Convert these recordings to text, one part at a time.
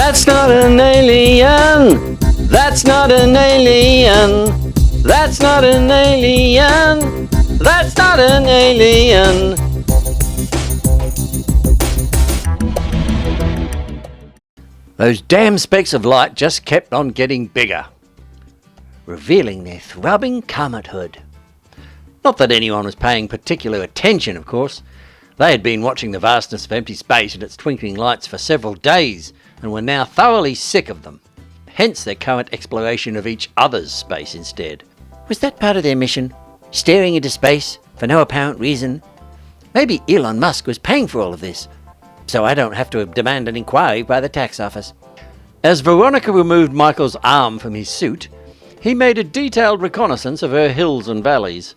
That's not an alien. That's not an alien. That's not an alien. That's not an alien. Those damn specks of light just kept on getting bigger, revealing their throbbing comethood. Not that anyone was paying particular attention, of course. They had been watching the vastness of empty space and its twinkling lights for several days, and were now thoroughly sick of them. Hence their current exploration of each other's space instead. Was that part of their mission? Staring into space for no apparent reason? Maybe Elon Musk was paying for all of this, so I don't have to demand an inquiry by the tax office. As Veronica removed Michael's arm from his suit, he made a detailed reconnaissance of her hills and valleys.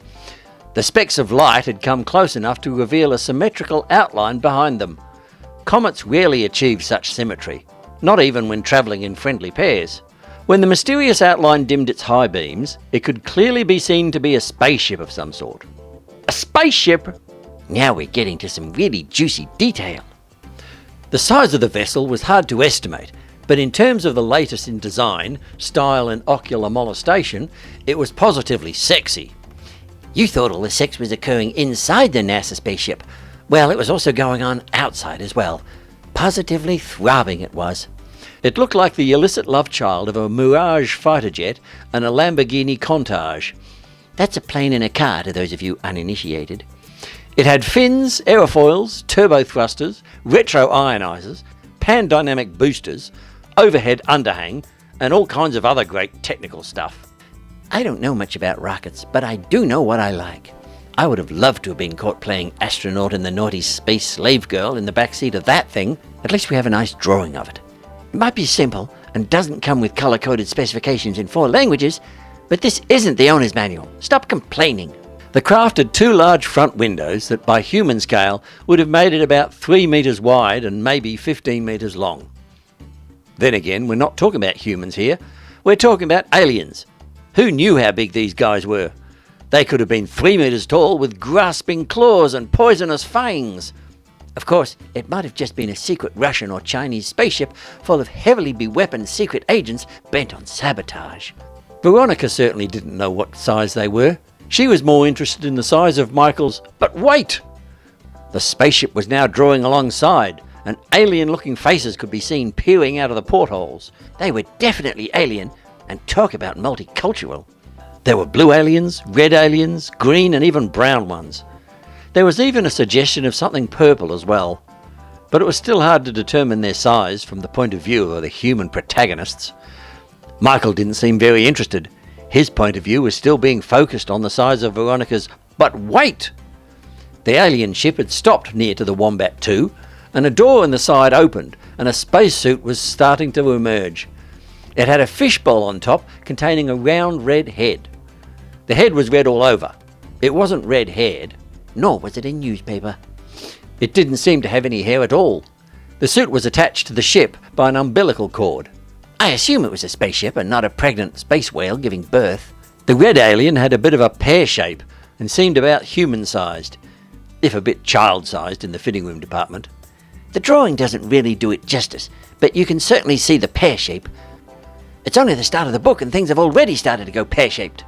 The specks of light had come close enough to reveal a symmetrical outline behind them. Comets rarely achieve such symmetry, not even when travelling in friendly pairs. When the mysterious outline dimmed its high beams, it could clearly be seen to be a spaceship of some sort. A spaceship? Now we're getting to some really juicy detail. The size of the vessel was hard to estimate, but in terms of the latest in design, style and ocular molestation, it was positively sexy. You thought all the sex was occurring inside the NASA spaceship. Well, it was also going on outside as well. Positively throbbing it was. It looked like the illicit love child of a Mirage fighter jet and a Lamborghini Countach. That's a plane and a car to those of you uninitiated. It had fins, aerofoils, turbo thrusters, retro ionizers, pan-dynamic boosters, overhead underhang, and all kinds of other great technical stuff. I don't know much about rockets, but I do know what I like. I would have loved to have been caught playing astronaut in the naughty space slave girl in the backseat of that thing. At least we have a nice drawing of it. It might be simple and doesn't come with color-coded specifications in 4 languages, but this isn't the owner's manual. Stop complaining. The craft had 2 large front windows that by human scale would have made it about 3 meters wide and maybe 15 meters long. Then again, we're not talking about humans here. We're talking about aliens. Who knew how big these guys were? They could have been 3 meters tall with grasping claws and poisonous fangs. Of course, it might have just been a secret Russian or Chinese spaceship full of heavily beweaponed secret agents bent on sabotage. Veronica certainly didn't know what size they were. She was more interested in the size of Michael's... But wait! The spaceship was now drawing alongside, and alien-looking faces could be seen peering out of the portholes. They were definitely alien, and talk about multicultural. There were blue aliens, red aliens, green and even brown ones. There was even a suggestion of something purple as well. But it was still hard to determine their size from the point of view of the human protagonists. Michael didn't seem very interested. His point of view was still being focused on the size of Veronica's... But wait! The alien ship had stopped near to the Wombat 2, and a door in the side opened, and a spacesuit was starting to emerge. It had a fishbowl on top containing a round red head. The head was red all over. It wasn't red-haired, nor was it a newspaper. It didn't seem to have any hair at all. The suit was attached to the ship by an umbilical cord. I assume it was a spaceship and not a pregnant space whale giving birth. The red alien had a bit of a pear shape and seemed about human-sized, if a bit child-sized in the fitting room department. The drawing doesn't really do it justice, but you can certainly see the pear shape. It's only the start of the book and things have already started to go pear-shaped.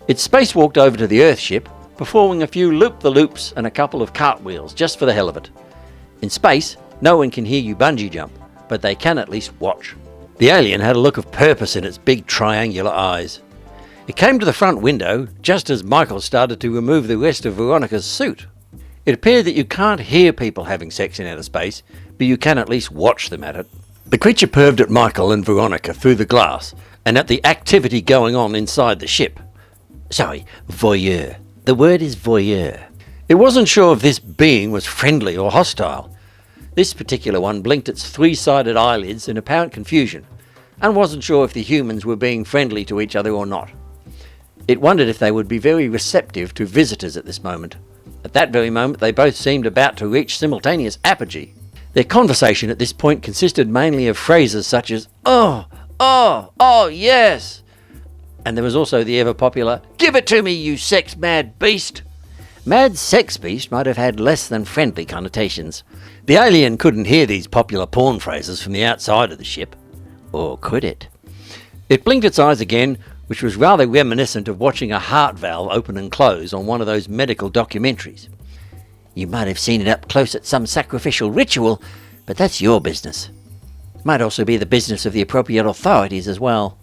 It spacewalked over to the Earth-ship, performing a few loop-the-loops and a couple of cartwheels just for the hell of it. In space, no one can hear you bungee jump, but they can at least watch. The alien had a look of purpose in its big triangular eyes. It came to the front window just as Michael started to remove the rest of Veronica's suit. It appeared that you can't hear people having sex in outer space, but you can at least watch them at it. The creature perved at Michael and Veronica through the glass and at the activity going on inside the ship. Sorry, voyeur. The word is voyeur. It wasn't sure if this being was friendly or hostile. This particular one blinked its 3-sided eyelids in apparent confusion and wasn't sure if the humans were being friendly to each other or not. It wondered if they would be very receptive to visitors at this moment. At that very moment, they both seemed about to reach simultaneous apogee. Their conversation at this point consisted mainly of phrases such as, "Oh, oh, oh, yes!" And there was also the ever-popular, "Give it to me, you sex-mad beast!" Mad Sex Beast might have had less than friendly connotations. The alien couldn't hear these popular porn phrases from the outside of the ship. Or could it? It blinked its eyes again, which was rather reminiscent of watching a heart valve open and close on one of those medical documentaries. You might have seen it up close at some sacrificial ritual, but that's your business. It might also be the business of the appropriate authorities as well.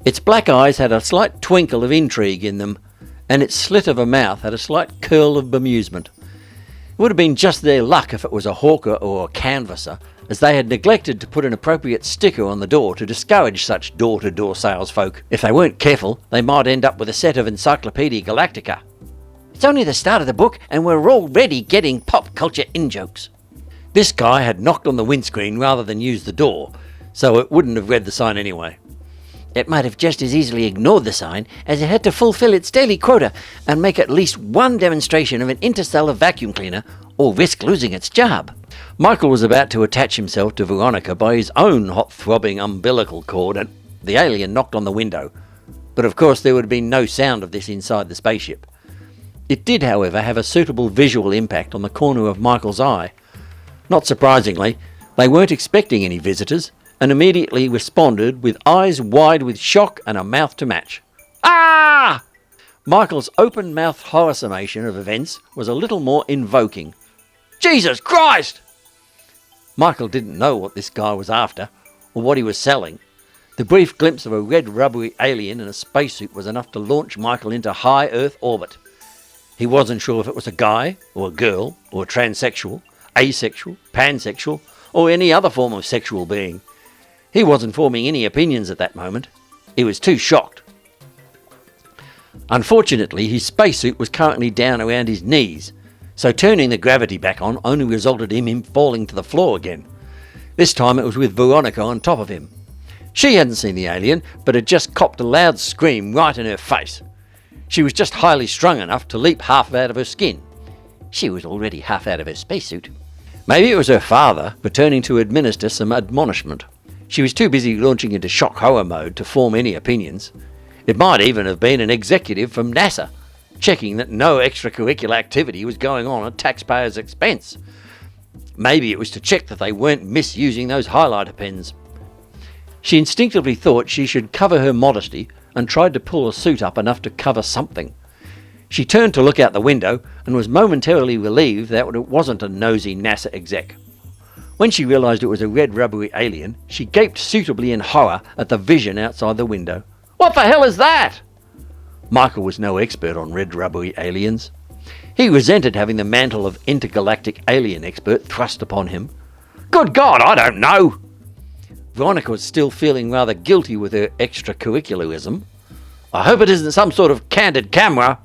Its black eyes had a slight twinkle of intrigue in them, and its slit of a mouth had a slight curl of bemusement. It would have been just their luck if it was a hawker or a canvasser, as they had neglected to put an appropriate sticker on the door to discourage such door-to-door salesfolk. If they weren't careful, they might end up with a set of Encyclopedia Galactica. It's only the start of the book, and we're already getting pop culture in-jokes. This guy had knocked on the windscreen rather than used the door, so it wouldn't have read the sign anyway. It might have just as easily ignored the sign, as it had to fulfill its daily quota and make at least one demonstration of an interstellar vacuum cleaner, or risk losing its job. Michael was about to attach himself to Veronica by his own hot-throbbing umbilical cord, and the alien knocked on the window. But of course there would have been no sound of this inside the spaceship. It did, however, have a suitable visual impact on the corner of Michael's eye. Not surprisingly, they weren't expecting any visitors, and immediately responded with eyes wide with shock and a mouth to match. Ah! Michael's open-mouthed horror summation of events was a little more invoking. Jesus Christ! Michael didn't know what this guy was after, or what he was selling. The brief glimpse of a red rubbery alien in a spacesuit was enough to launch Michael into high Earth orbit. He wasn't sure if it was a guy, or a girl, or a transsexual, asexual, pansexual, or any other form of sexual being. He wasn't forming any opinions at that moment. He was too shocked. Unfortunately, his spacesuit was currently down around his knees, so turning the gravity back on only resulted in him falling to the floor again. This time it was with Veronica on top of him. She hadn't seen the alien, but had just copped a loud scream right in her face. She was just highly strung enough to leap half out of her skin. She was already half out of her spacesuit. Maybe it was her father returning to administer some admonishment. She was too busy launching into shock horror mode to form any opinions. It might even have been an executive from NASA, checking that no extracurricular activity was going on at taxpayers' expense. Maybe it was to check that they weren't misusing those highlighter pens. She instinctively thought she should cover her modesty and tried to pull her suit up enough to cover something. She turned to look out the window and was momentarily relieved that it wasn't a nosy NASA exec. When she realised it was a red rubbery alien, she gaped suitably in horror at the vision outside the window. What the hell is that? Michael was no expert on red rubbery aliens. He resented having the mantle of intergalactic alien expert thrust upon him. Good God, I don't know! Veronica was still feeling rather guilty with her extracurricularism. I hope it isn't some sort of candid camera.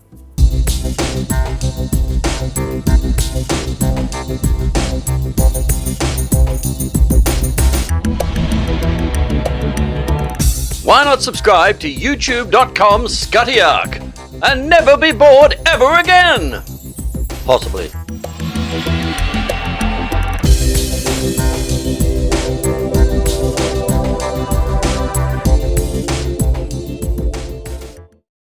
Why not subscribe to youtube.com/Scuttyark and never be bored ever again? Possibly.